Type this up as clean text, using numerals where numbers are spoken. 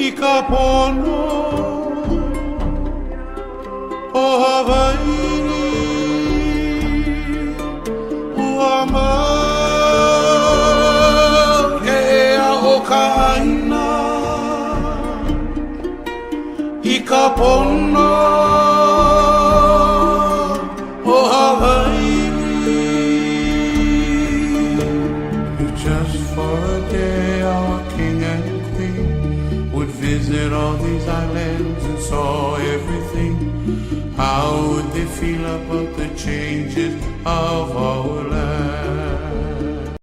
Ikapono o Hawaii Uama ke ea o kaina Ikapono o Hawaii. Just for a day our king and queen would visit all these islands and saw everything. How would they feel about the changes of our land?